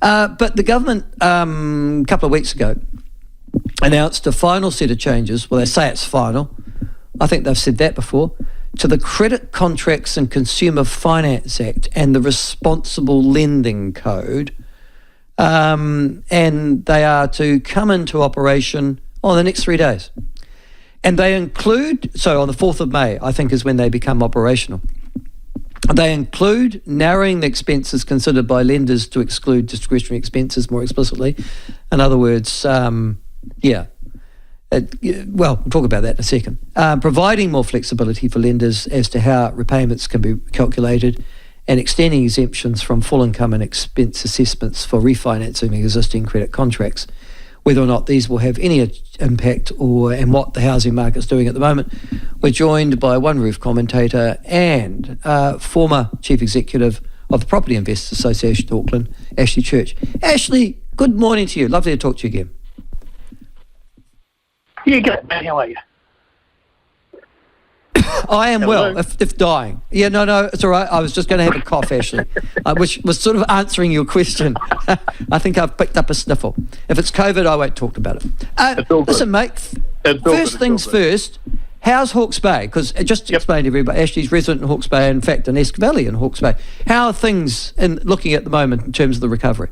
But the government, a couple of weeks ago, announced a final set of changes. Well, they say it's final. I think they've said that before. To the Credit Contracts and Consumer Finance Act and the Responsible Lending Code. And they are to come into operation on the next 3 days. And they include, so on the 4th of May, I think is when they become operational. They include narrowing the expenses considered by lenders to exclude discretionary expenses more explicitly. In other words, we'll talk about that in a second. Providing more flexibility for lenders as to how repayments can be calculated and extending exemptions from full income and expense assessments for refinancing existing credit contracts. Whether or not these will have any impact and what the housing market's doing at the moment. We're joined by One Roof commentator and former Chief Executive of the Property Investors Association of Auckland, Ashley Church. Ashley, good morning to you. Lovely to talk to you again. Yeah, good, man. How are you? I am well, if dying. Yeah, no, it's all right. I was just going to have a cough, Ashley, which was sort of answering your question. I think I've picked up a sniffle. If it's COVID, I won't talk about it. Listen, mate, first things first, how's Hawke's Bay? Because just to explain to everybody, Ashley's resident in Hawke's Bay, in fact, in Esk Valley in Hawke's Bay. How are things looking at the moment in terms of the recovery?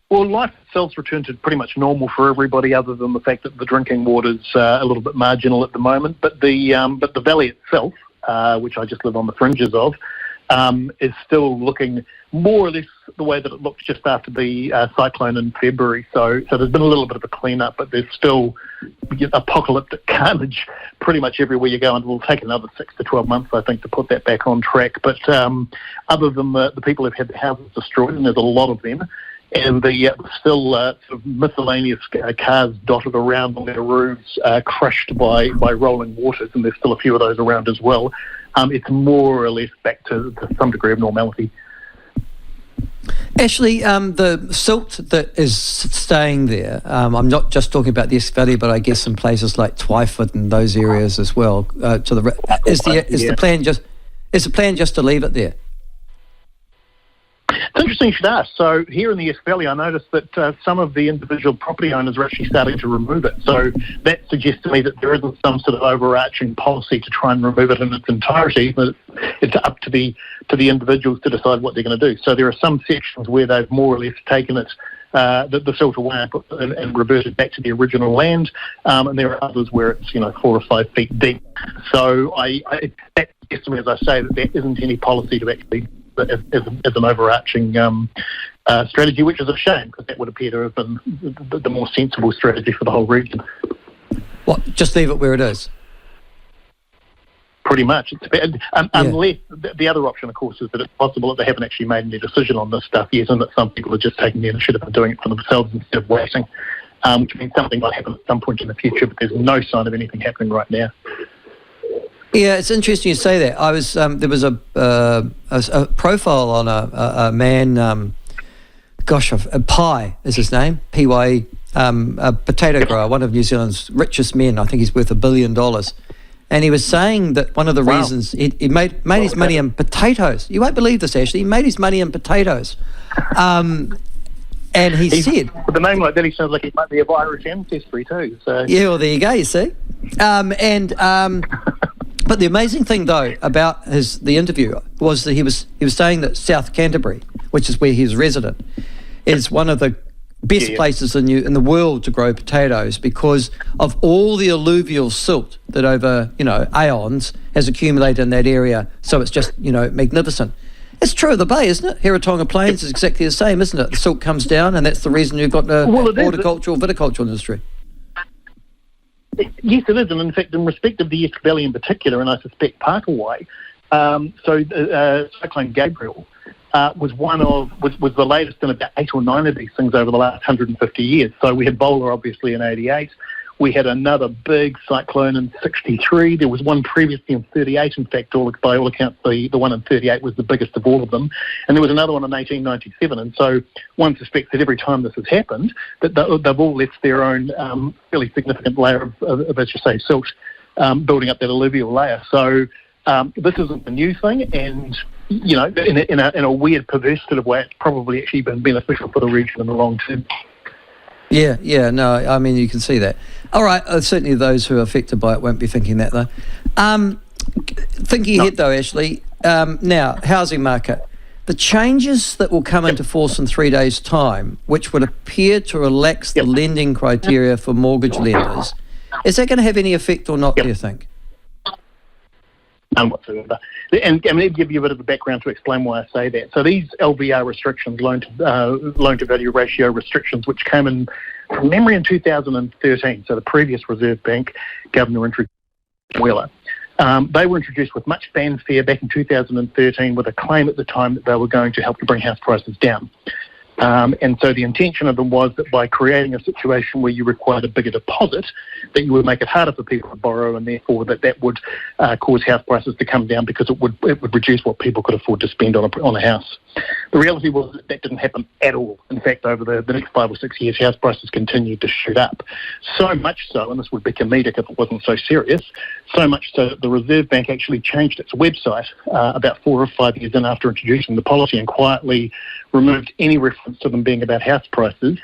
Well, life itself's returned to pretty much normal for everybody, other than the fact that the drinking water's a little bit marginal at the moment. But the valley itself, which I just live on the fringes of, is still looking more or less the way that it looked just after the cyclone in February. So there's been a little bit of a clean-up, but there's still apocalyptic carnage pretty much everywhere you go, and it will take another 6 to 12 months, I think, to put that back on track. But other than the people who've had their houses destroyed, and there's a lot of them, and the still sort of miscellaneous cars dotted around on their roofs, crushed by rolling waters, and there's still a few of those around as well. It's more or less back to some degree of normality. Actually, the silt that is staying there, I'm not just talking about the Esk Valley, but I guess in places like Twyford and those areas as well. Is the plan just to leave it there? It's interesting you should ask. So here in the Esk Valley, I noticed that some of the individual property owners are actually starting to remove it. So that suggests to me that there isn't some sort of overarching policy to try and remove it in its entirety, but it's up to the individuals to decide what they're going to do. So there are some sections where they've more or less taken it, the silt away and reverted back to the original land, and there are others where it's 4 or 5 feet deep. So that suggests to me, as I say, that there isn't any policy to actually as an overarching strategy, which is a shame, because that would appear to have been the more sensible strategy for the whole region. What, just leave it where it is? Pretty much. Unless the other option, of course, is that it's possible that they haven't actually made any decision on this stuff yet, and that some people are just taking the initiative and doing it for themselves instead of waiting, which means something might happen at some point in the future, but there's no sign of anything happening right now. Yeah, it's interesting you say that. I was there was a profile on a man, Pye is his name, P-Y-E, a potato grower, one of New Zealand's richest men. I think he's worth $1 billion. And he was saying that one of the reasons he made his money in potatoes. You won't believe this, Ashley. He made his money in potatoes. And he said, with a name like that, he sounds like he might be of Irish ancestry too. So yeah, well, there you go. You see, But the amazing thing, though, about the interview was that he was saying that South Canterbury, which is where he's resident, is one of the best places in the world to grow potatoes because of all the alluvial silt that over aeons has accumulated in that area. So it's just magnificent. It's true of the Bay, isn't it? Heritonga Plains is exactly the same, isn't it? The silt comes down, and that's the reason you've got the horticultural, viticultural industry. Yes, it is, and in fact, in respect of the Esk Valley in particular, and I suspect Pakawai, Cyclone Gabriel was the latest in about 8 or 9 of these things over the last 150 years. So we had Bowler, obviously, in 88. We had another big cyclone in 63. There was one previously in 38. In fact, by all accounts, the one in 38 was the biggest of all of them. And there was another one in 1897. And so one suspects that every time this has happened, that they've all left their own fairly significant layer of, as you say, silt, building up that alluvial layer. So this isn't a new thing. And in a weird, perverse sort of way, it's probably actually been beneficial for the region in the long term. Yeah, no, I mean, you can see that. All right, certainly those who are affected by it won't be thinking that, though. Thinking ahead, though, Ashley, now, housing market. The changes that will come into force in 3 days' time, which would appear to relax the lending criteria for mortgage lenders, is that going to have any effect or not, do you think? None whatsoever. And let me give you a bit of a background to explain why I say that. So these LVR restrictions, loan to value ratio restrictions, which came in, from memory, in 2013, so the previous Reserve Bank Governor introduced Wheeler. They were introduced with much fanfare back in 2013 with a claim at the time that they were going to help to bring house prices down. And so the intention of them was that by creating a situation where you required a bigger deposit, that you would make it harder for people to borrow, and therefore that would cause house prices to come down because it would reduce what people could afford to spend on a house. The reality was that didn't happen at all. In fact, over the next 5 or 6 years, house prices continued to shoot up. So much so, and this would be comedic if it wasn't so serious, so much so that the Reserve Bank actually changed its website about 4 or 5 years in after introducing the policy, and quietly removed any reference to them being about house prices,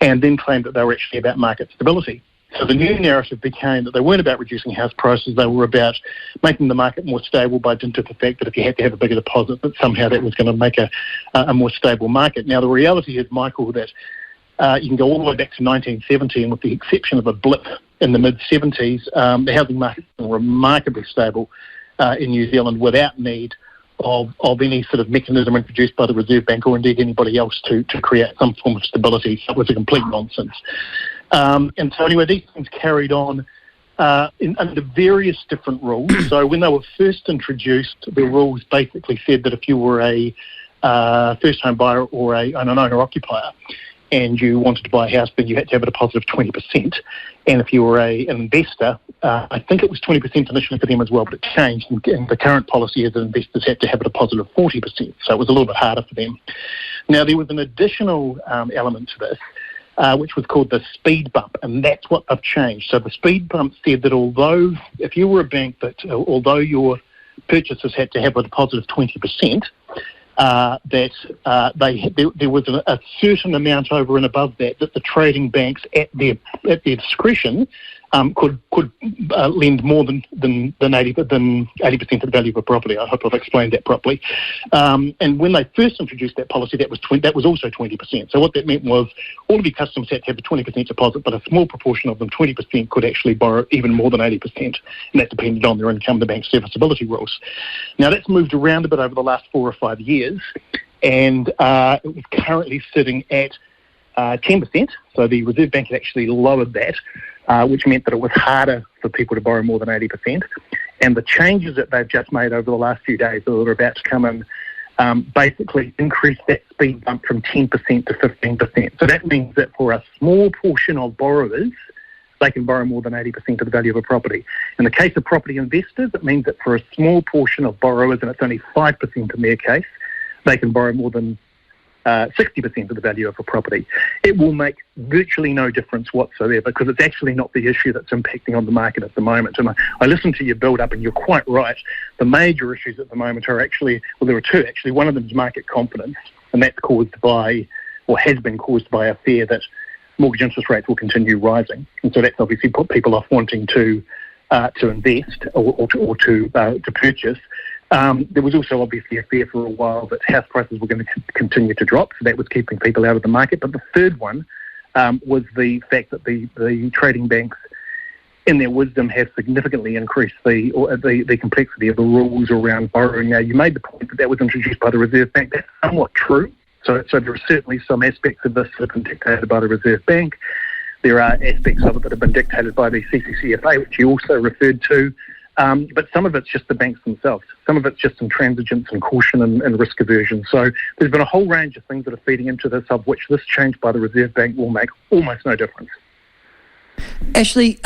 and then claimed that they were actually about market stability. So the new narrative became that they weren't about reducing house prices, they were about making the market more stable by dint of the fact that if you had to have a bigger deposit, that somehow that was going to make a more stable market. Now, the reality is, Michael, that you can go all the way back to 1970, and with the exception of a blip in the mid-70s, the housing market has been remarkably stable in New Zealand without need of any sort of mechanism introduced by the Reserve Bank or indeed anybody else to create some form of stability. So it was a complete nonsense. And so anyway, these things carried on under various different rules. So when they were first introduced, the rules basically said that if you were a first-home buyer or an owner-occupier and you wanted to buy a house, then you had to have a deposit of 20%. And if you were an investor, I think it was 20% initially for them as well, but it changed. And the current policy is that investors had to have a deposit of 40%. So it was a little bit harder for them. Now, there was an additional element to this, which was called the speed bump, and that's what they've changed. So the speed bump said that if you were a bank, although your purchasers had to have a deposit of 20%, there was a certain amount over and above that the trading banks at their discretion could lend more than 80% of the value of a property. I hope I've explained that properly. And when they first introduced that policy, that was also 20%. So what that meant was all of your customers had to have a 20% deposit, but a small proportion of them, 20%, could actually borrow even more than 80%, and that depended on their income, the bank's serviceability rules. Now that's moved around a bit over the last 4 or 5 years, and it was currently sitting at 10%. So the Reserve Bank had actually lowered that, which meant that it was harder for people to borrow more than 80%. And the changes that they've just made over the last few days that are about to come in basically increase that speed bump from 10% to 15%. So that means that for a small portion of borrowers, they can borrow more than 80% of the value of a property. In the case of property investors, it means that for a small portion of borrowers, and it's only 5% in their case, they can borrow more than 60% of the value of a property. It will make virtually no difference whatsoever because it's actually not the issue that's impacting on the market at the moment. And I listened to your build-up, and you're quite right. The major issues at the moment are actually, well, there are two actually. One of them is market confidence, and that's caused by, or has been caused by, a fear that mortgage interest rates will continue rising. And so that's obviously put people off wanting to invest or to purchase. There was also obviously a fear for a while that house prices were going to continue to drop, so that was keeping people out of the market. But the third one was the fact that the trading banks, in their wisdom, have significantly increased the complexity of the rules around borrowing. Now, you made the point that was introduced by the Reserve Bank. That's somewhat true. So there are certainly some aspects of this that have been dictated by the Reserve Bank. There are aspects of it that have been dictated by the CCCFA, which you also referred to. But some of it's just the banks themselves. Some of it's just intransigence and caution and risk aversion. So there's been a whole range of things that are feeding into this, of which this change by the Reserve Bank will make almost no difference. Ashley,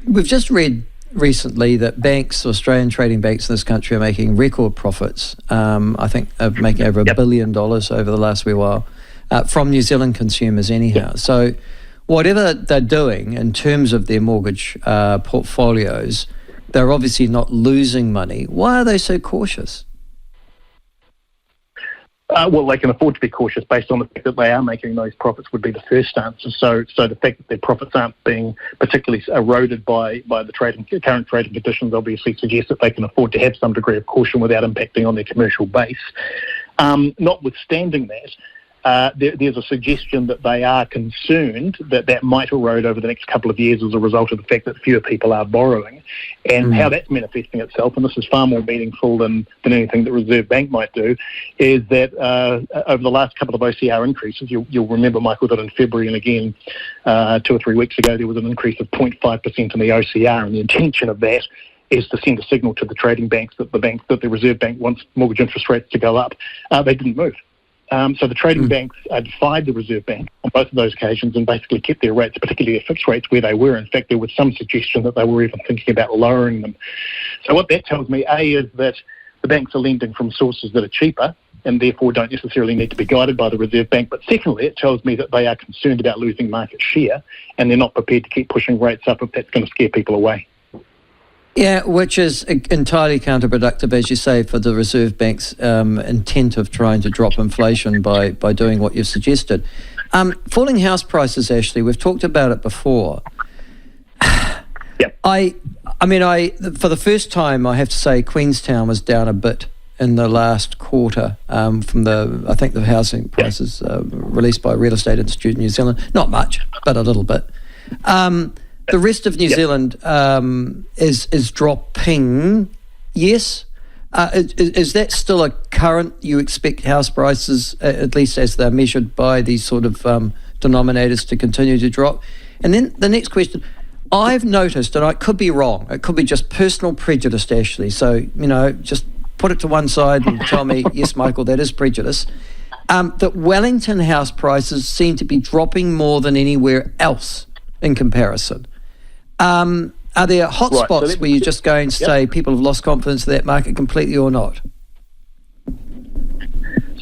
we've just read recently that banks, Australian trading banks in this country, are making record profits. I think they're making over $1 billion over the last wee while from New Zealand consumers anyhow. Yep. So whatever they're doing in terms of their mortgage portfolios, they're obviously not losing money. Why are they so cautious? Well, they can afford to be cautious based on the fact that they are making those profits would be the first answer. So the fact that their profits aren't being particularly eroded by the current trading conditions obviously suggests that they can afford to have some degree of caution without impacting on their commercial base. Notwithstanding that, there's a suggestion that they are concerned that might erode over the next couple of years as a result of the fact that fewer people are borrowing, and how that's manifesting itself, and this is far more meaningful than anything the Reserve Bank might do, is that over the last couple of OCR increases, you'll remember, Michael, that in February and again 2 or 3 weeks ago, there was an increase of 0.5% in the OCR, and the intention of that is to send a signal to the trading banks that the Reserve Bank wants mortgage interest rates to go up. They didn't move. So the trading banks defied the Reserve Bank on both of those occasions and basically kept their rates, particularly their fixed rates, where they were. In fact, there was some suggestion that they were even thinking about lowering them. So what that tells me, A, is that the banks are lending from sources that are cheaper and therefore don't necessarily need to be guided by the Reserve Bank. But secondly, it tells me that they are concerned about losing market share and they're not prepared to keep pushing rates up if that's going to scare people away. Yeah, which is entirely counterproductive, as you say, for the Reserve Bank's intent of trying to drop inflation by doing what you've suggested. Falling house prices, Ashley, we've talked about it before. Yep. I mean, for the first time, I have to say Queenstown was down a bit in the last quarter from I think the housing prices released by Real Estate Institute New Zealand. Not much, but a little bit. The rest of New Zealand is dropping, yes. Is that still a current, you expect house prices, at least as they're measured by these sort of denominators, to continue to drop? And then the next question, I've noticed, and I could be wrong, it could be just personal prejudice, Ashley, so, just put it to one side and tell me, yes, Michael, that is prejudice, that Wellington house prices seem to be dropping more than anywhere else in comparison. Are there hot spots where you're just going to say people have lost confidence in that market completely or not?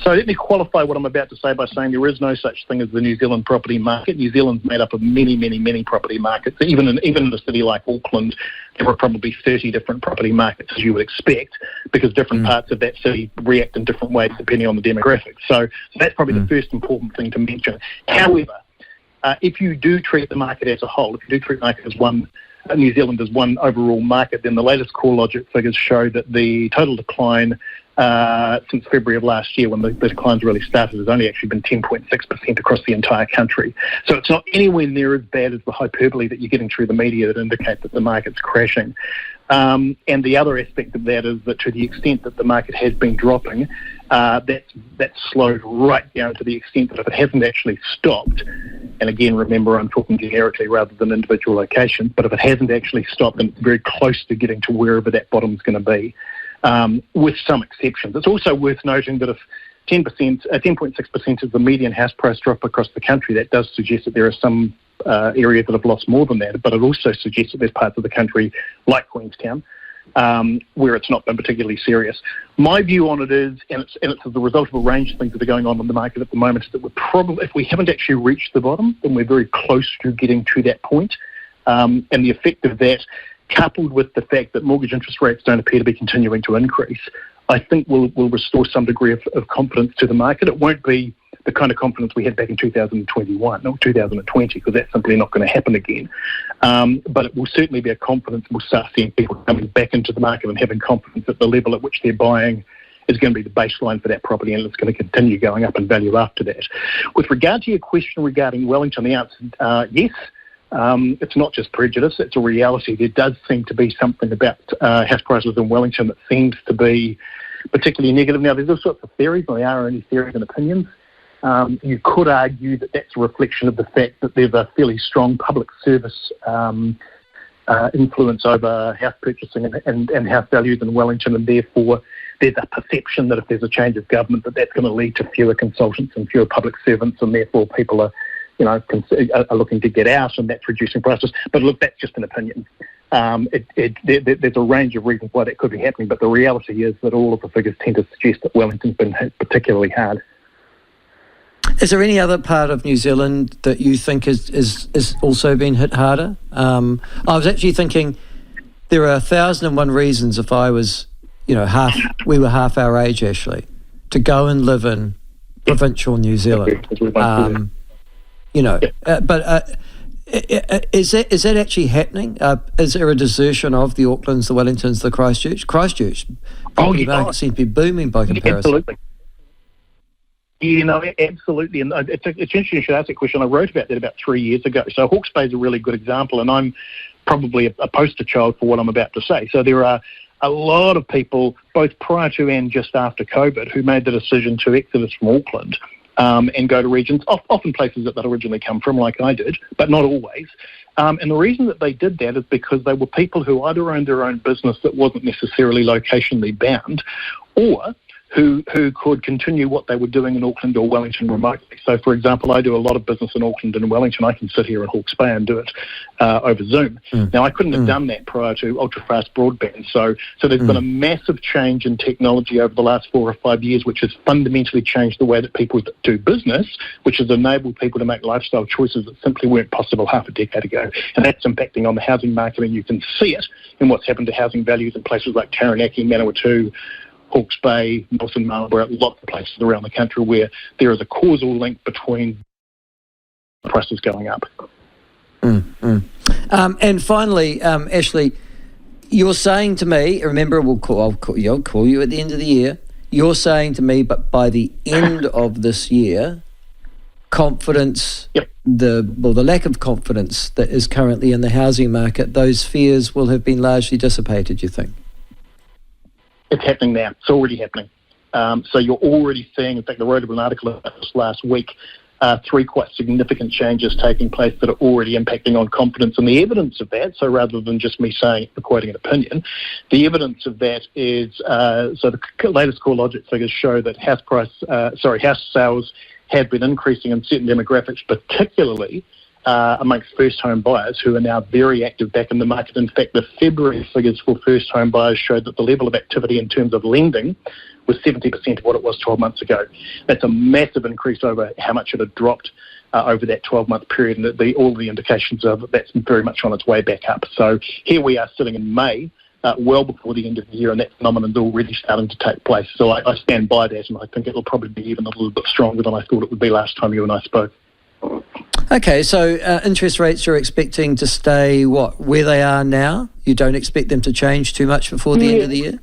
So let me qualify what I'm about to say by saying there is no such thing as the New Zealand property market. New Zealand's made up of many, many, many property markets. Even in a city like Auckland, there are probably 30 different property markets, as you would expect, because different parts of that city react in different ways depending on the demographics. So that's probably the first important thing to mention. However, if you do treat the market as a whole, if you do treat the market as New Zealand as one overall market, then the latest CoreLogic figures show that the total decline since February of last year, when the declines really started, has only actually been 10.6% across the entire country. So it's not anywhere near as bad as the hyperbole that you're getting through the media that indicate that the market's crashing. And the other aspect of that is that to the extent that the market has been dropping, that's slowed right down to the extent that if it hasn't actually stopped, and again, remember, I'm talking generically rather than individual locations, but if it hasn't actually stopped, then it's very close to getting to wherever that bottom's going to be, with some exceptions. It's also worth noting that if 10.6% is the median house price drop across the country, that does suggest that there are some areas that have lost more than that, but it also suggests that there's parts of the country, like Queenstown, where it's not been particularly serious. My view on it is, and it's the result of a range of things that are going on in the market at the moment, is that we're probably, if we haven't actually reached the bottom, then we're very close to getting to that point. And the effect of that, coupled with the fact that mortgage interest rates don't appear to be continuing to increase, I think will restore some degree of confidence to the market. It won't be the kind of confidence we had back in 2021 or 2020, because that's simply not going to happen again. But it will certainly be a confidence. We'll start seeing people coming back into the market and having confidence that the level at which they're buying is going to be the baseline for that property, and it's going to continue going up in value after that. With regard to your question regarding Wellington, the answer yes. It's not just prejudice, it's a reality. There does seem to be something about house prices in Wellington that seems to be particularly negative. Now, there's all sorts of theories, and they are only theories and opinions. You could argue that that's a reflection of the fact that there's a fairly strong public service influence over house purchasing and house values in Wellington, and therefore there's a perception that if there's a change of government, that's going to lead to fewer consultants and fewer public servants, and therefore people are looking to get out, and that's reducing prices. But look, that's just an opinion. There's a range of reasons why that could be happening, but the reality is that all of the figures tend to suggest that Wellington's been hit particularly hard. Is there any other part of New Zealand that you think is also been hit harder? I was actually thinking there are 1,001 reasons if I was, we were half our age, Ashley, to go and live in provincial New Zealand. Is that actually happening? Is there a desertion of the Aucklands, the Wellingtons, the Christchurch? Christchurch property market seems to be booming by comparison. Absolutely. Absolutely. And it's interesting you should ask that question. I wrote about that about 3 years ago. So Hawke's Bay is a really good example, and I'm probably a poster child for what I'm about to say. So there are a lot of people, both prior to and just after COVID, who made the decision to exodus from Auckland and go to regions, often places that they'd originally come from, like I did, but not always. And the reason that they did that is because they were people who either owned their own business that wasn't necessarily locationally bound, or who could continue what they were doing in Auckland or Wellington remotely. So, for example, I do a lot of business in Auckland and Wellington. I can sit here in Hawke's Bay and do it over Zoom. Now, I couldn't have done that prior to ultra-fast broadband. So there's been a massive change in technology over the last 4 or 5 years, which has fundamentally changed the way that people do business, which has enabled people to make lifestyle choices that simply weren't possible half a decade ago. And that's impacting on the housing market, and you can see it in what's happened to housing values in places like Taranaki, Manawatu, Hawke's Bay, Nelson, Marlborough, lots of places around the country where there is a causal link between prices going up. And finally, Ashley, you're saying to me, remember, I'll call you at the end of the year. You're saying to me, but by the end of this year, confidence, the lack of confidence that is currently in the housing market, those fears will have been largely dissipated, you think? It's happening now. It's already happening. So you're already seeing, in fact, I wrote an article about this last week, 3 quite significant changes taking place that are already impacting on confidence. And the evidence of that, so rather than just me saying, quoting an opinion, the evidence of that is, so the latest CoreLogic figures show that house sales have been increasing in certain demographics, particularly amongst first home buyers who are now very active back in the market. In fact, the February figures for first home buyers showed that the level of activity in terms of lending was 70% of what it was 12 months ago. That's a massive increase over how much it had dropped over that 12-month period, and all the indications are that that's very much on its way back up. So here we are sitting in May, well before the end of the year, and that phenomenon is already starting to take place. So I stand by that, and I think it'll probably be even a little bit stronger than I thought it would be last time you and I spoke. Okay, so interest rates you're expecting to stay, where they are now? You don't expect them to change too much before the end of the year?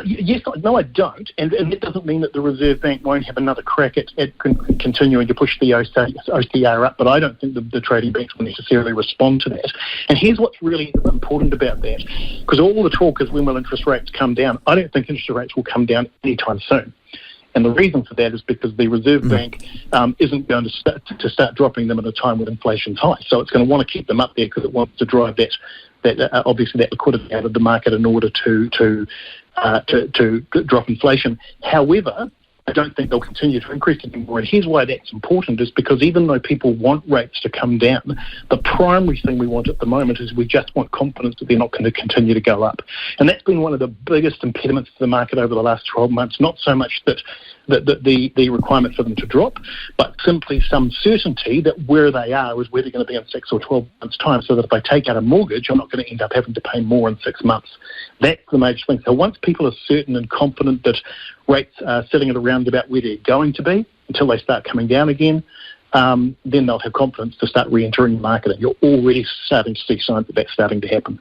Yes, no, I don't. And that doesn't mean that the Reserve Bank won't have another crack at continuing to push the OCR up, but I don't think the trading banks will necessarily respond to that. And here's what's really important about that, because all the talk is when will interest rates come down. I don't think interest rates will come down anytime soon. And the reason for that is because the Reserve Bank isn't going to start dropping them at a time when inflation's high. So it's going to want to keep them up there because it wants to drive that obviously that liquidity out of the market in order to drop inflation. However, I don't think they'll continue to increase anymore. And here's why that's important, is because even though people want rates to come down, the primary thing we want at the moment is we just want confidence that they're not going to continue to go up. And that's been one of the biggest impediments to the market over the last 12 months, not so much that the requirement for them to drop, but simply some certainty that where they are is where they're going to be in 6 or 12 months' time, so that if I take out a mortgage, I'm not going to end up having to pay more in 6 months. That's the major thing. So once people are certain and confident that rates are sitting at around about where they're going to be until they start coming down again, then they'll have confidence to start re-entering the market. And you're already starting to see signs that that's starting to happen.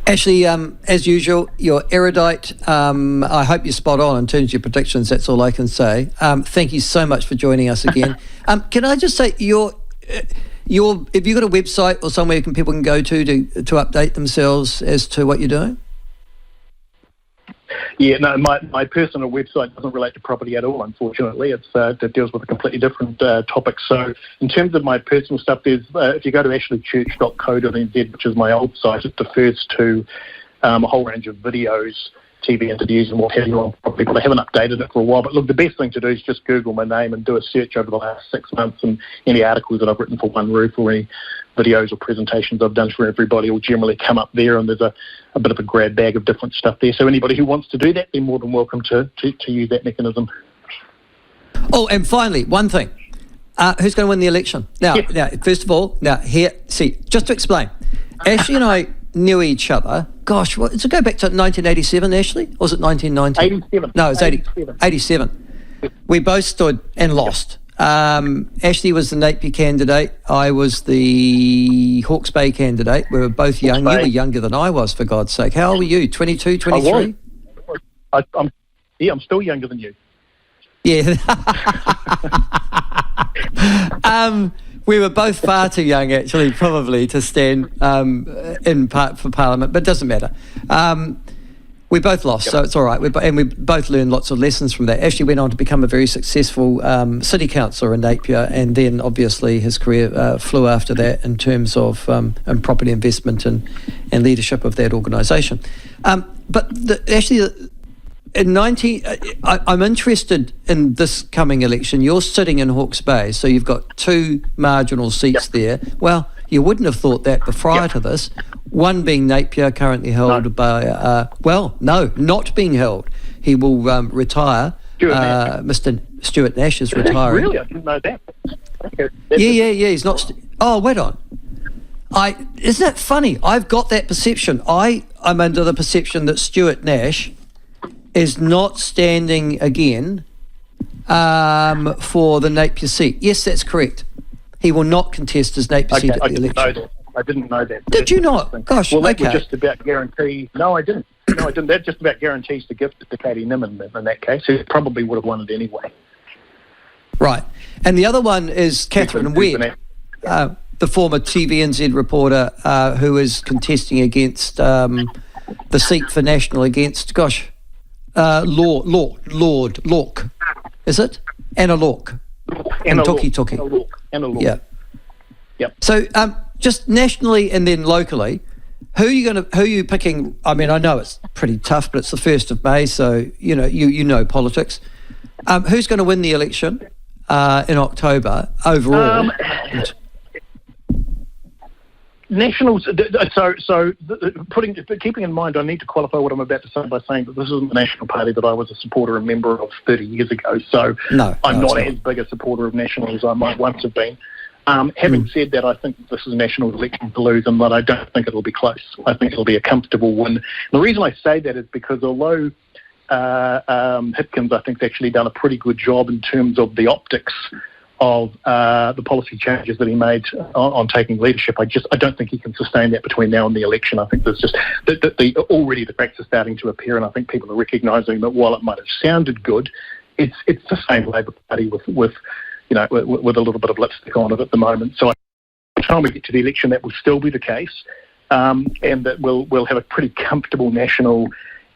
Ashley, as usual, you're erudite. I hope you're spot on in terms of your predictions. That's all I can say. Thank you so much for joining us again. Can I just say, have you got a website or somewhere people can go to update themselves as to what you're doing? Yeah, no, my personal website doesn't relate to property at all, unfortunately. It deals with a completely different topic. So in terms of my personal stuff, there's if you go to ashleychurch.co.nz, which is my old site, it refers to a whole range of videos, TV interviews and what have you on property, but I haven't updated it for a while. But look, the best thing to do is just Google my name and do a search over the last 6 months, and any articles that I've written for One Roof or any videos or presentations I've done for everybody will generally come up there, and there's a bit of a grab bag of different stuff there. So anybody who wants to do that, they're more than welcome to use that mechanism. Oh, and finally, one thing. Who's going to win the election? Now, first of all, just to explain, Ashley and I knew each other gosh, what, does it go back to 1987, Ashley? Or was it 1990? 87. No, it was 87. We both stood and lost. Ashley was the Napier candidate. I was the Hawke's Bay candidate. We were both young. You were younger than I was, for God's sake. How old were you? 22, 23? I'm still younger than you. Yeah. We were both far too young, actually, probably, to stand in part for Parliament, but it doesn't matter. We both lost, so it's all right. We both learned lots of lessons from that. Ashley went on to become a very successful city councillor in Napier, and then obviously his career flew after that in terms of in property investment and leadership of that organisation. But in I'm interested in this coming election. You're sitting in Hawke's Bay, so you've got two marginal seats there. Well, you wouldn't have thought that prior to this. One being Napier, currently held by, not being held. He will retire. Mr. Stuart Nash is retiring. Really? I didn't know that. Okay. Yeah. He's not. Wait on. Isn't that funny? I've got that perception. I'm under the perception that Stuart Nash is not standing again for the Napier seat. Yes, that's correct. He will not contest his Napier seat at the election. I didn't know that. Did you not? Gosh, well, that okay. was just about guarantee. No, I didn't. That just about guarantees the gift to Katie Nimmin in that case. He probably would have won it anyway. Right. And the other one is Catherine Webb, the former TVNZ reporter who is contesting against the seat for National against, Lord, is it? Anna Lork. Anna Lork. Yeah. Yep. So just nationally and then locally, who are you picking? I mean, I know it's pretty tough, but it's the 1st of May, so you know politics. Who's going to win the election in October overall? Nationals. Keeping in mind, I need to qualify what I'm about to say by saying that this isn't the National Party that I was a supporter and member of 30 years ago. So I'm not as big a supporter of National as I might once have been. Having said that, I think this is a national election to lose, and that I don't think it'll be close. I think it'll be a comfortable win. And the reason I say that is because although Hipkins, I think, has actually done a pretty good job in terms of the optics of the policy changes that he made on taking leadership, I don't think he can sustain that between now and the election. I think there's just already the cracks are starting to appear, and I think people are recognising that while it might have sounded good, it's the same Labor Party with a little bit of lipstick on it at the moment. So by the time we get to the election, that will still be the case, and that we'll have a pretty comfortable national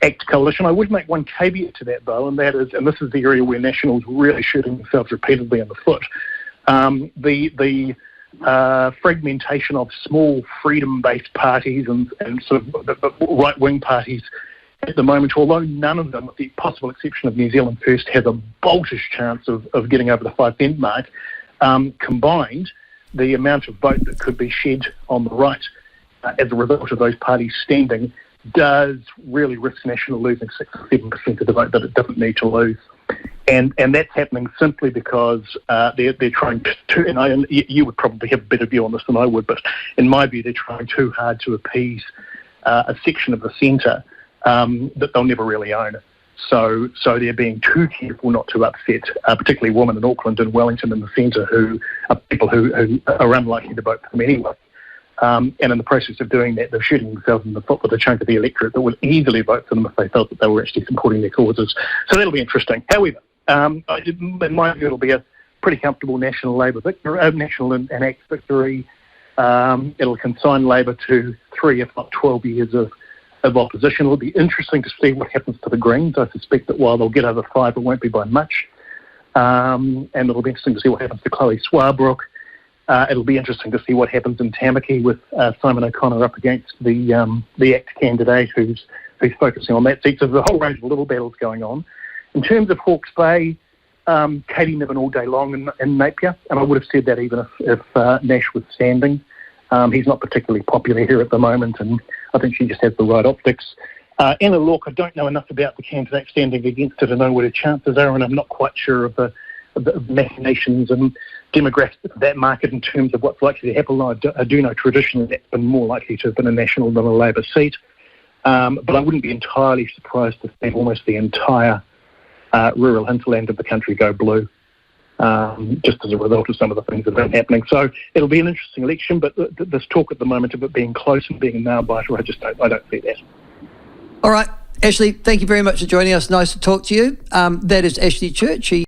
ACT coalition. I would make one caveat to that, though, and that is, and this is the area where Nationals really shooting themselves repeatedly in the foot, the fragmentation of small freedom-based parties and sort of the right-wing parties at the moment, although none of them, with the possible exception of New Zealand First, have a boltish chance of getting over the 5% mark, combined, the amount of vote that could be shed on the right as a result of those parties standing does really risk National losing 6 or 7% of the vote that it doesn't need to lose. And that's happening simply because they're trying to, and you would probably have a better view on this than I would, but in my view, they're trying too hard to appease a section of the centre that they'll never really own. So they're being too careful not to upset, particularly women in Auckland and Wellington in the centre, who are people who are unlikely to vote for them anyway. And in the process of doing that, they're shooting themselves in the foot with a chunk of the electorate that would easily vote for them if they felt that they were actually supporting their causes. So that'll be interesting. However, in my view, it'll be a pretty comfortable national Labor victory, national and ACT victory. It'll consign Labor to 3, if not 12 years of opposition. It'll be interesting to see what happens to the Greens. I suspect that while they'll get over 5, it won't be by much. And it'll be interesting to see what happens to Chloe Swarbrook. It'll be interesting to see what happens in Tamaki with Simon O'Connor up against the ACT candidate who's focusing on that seat. So there's a whole range of little battles going on. In terms of Hawke's Bay, Katie Niven all day long in Napier, and I would have said that even if Nash was standing. He's not particularly popular here at the moment, and I think she just has the right optics. Anna Lork, I don't know enough about the candidate standing against her to know what her chances are, and I'm not quite sure of the machinations and demographics of that market in terms of what's likely to happen. I do know traditionally that's been more likely to have been a National than a Labor seat. But I wouldn't be entirely surprised to see almost the entire rural hinterland of the country go blue, just as a result of some of the things that have been happening. So it'll be an interesting election, but this talk at the moment of it being close and being a nail-biter, I don't see that. All right, Ashley, thank you very much for joining us. Nice to talk to you. That is Ashley Church.